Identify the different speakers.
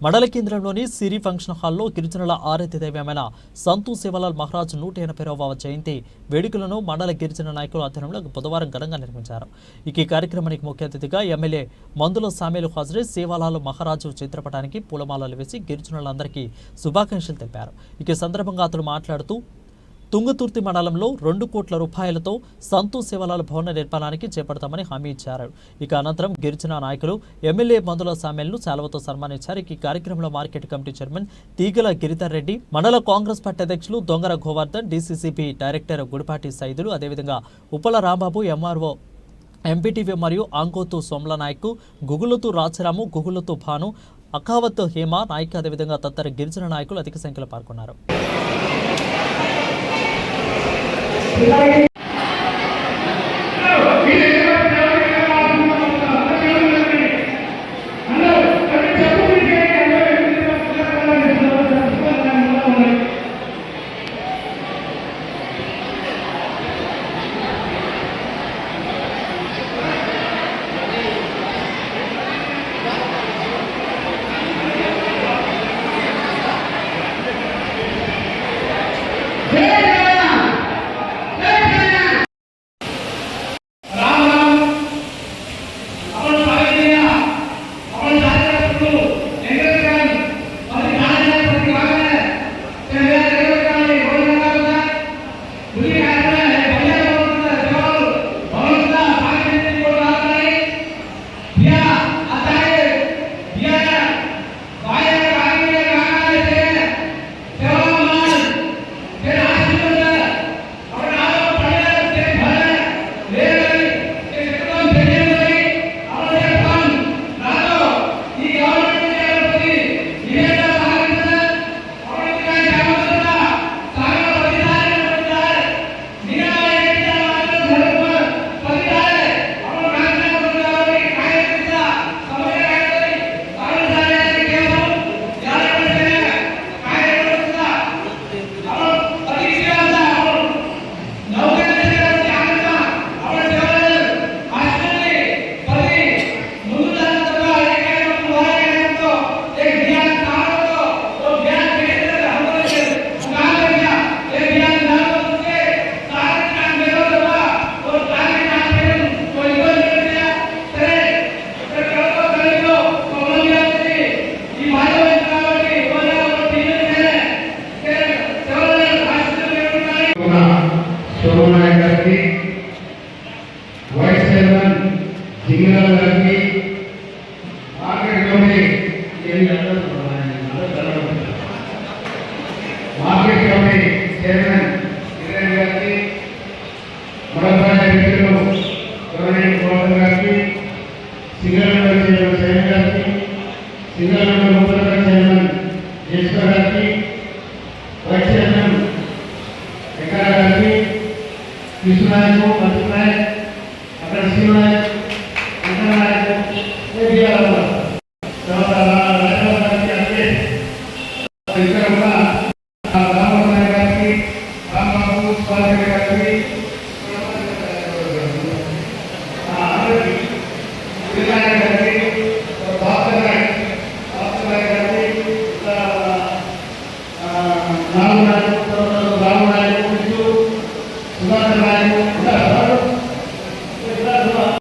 Speaker 1: మండల కేంద్రంలోని సిరి ఫంక్షన్ హాల్లో గిరిజనుల ఆరాధ్య దైవమైన సంతు శివలాల్ మహారాజ్ 180వ జయంతి వేడుకలను మండల గిరిజన నాయకుల ఆధ్వర్యంలో బుధవారం ఘనంగా నిర్వహించారు. ఈ కార్యక్రమానికి ముఖ్య అతిథిగా ఎమ్మెల్యే మందుల సామేలు హాజరై శివలాల్ మహారాజు చిత్రపటానికి పూలమాలలు వేసి గిరిజనులందరికీ శుభాకాంక్షలు తెలిపారు. ఈ సందర్భంగా అతను మాట్లాడుతూ తుంగతుర్తి మండలంలో 2 కోట్ల రూపాయలతో సంతు శివలాల్ భవన నిర్మాణానికి చేపడతామని హామీ ఇచ్చారు. అనంతరం గిరిజన నాయకులు ఎమ్మెల్యే మందుల సామేలను శాలువతో సన్మానించారు. ఈ కార్యక్రమంలో మార్కెట్ కమిటీ చైర్మన్ తీగల గిరిధర్ రెడ్డి, మండల కాంగ్రెస్ పార్టీ అధ్యక్షులు దొంగర గోవర్ధన్, డీసీసీబీ డైరెక్టర్ గుడిపాటి సైదులు, అదేవిధంగా ఉప్పల రాంబాబు, ఎంఆర్ఓ ఎంపీటీవీ మరియు ఆంకోతు సోమ్ల నాయక్, గుగులతు రాజరాము, గుగులతు భాను, అఖావత్ హేమ నాయక్, అదేవిధంగా తదితర గిరిజన నాయకులు అధిక సంఖ్యలో పాల్గొన్నారు. వైస్ చైర్మన్ జింగిరాల గారికి, మార్కెట్ కమిటీ చైర్మన్ కిరణ్ గారికి, మరొకసారి వ్యక్తులు గవర్నమెంట్ గోవర్ధన్ గారికి, సింగల్ చైర్మన్ గారికి, సింగల్ చైర్మన్ జేశ్వర్ గారికి, వైస్ చైర్మన్ వెంకయ్య గారికి, కృష్ణనాయకు, మంత్రి నాయక్, అక్కడ శివనాయక్, వెంకయ్య నాయకు,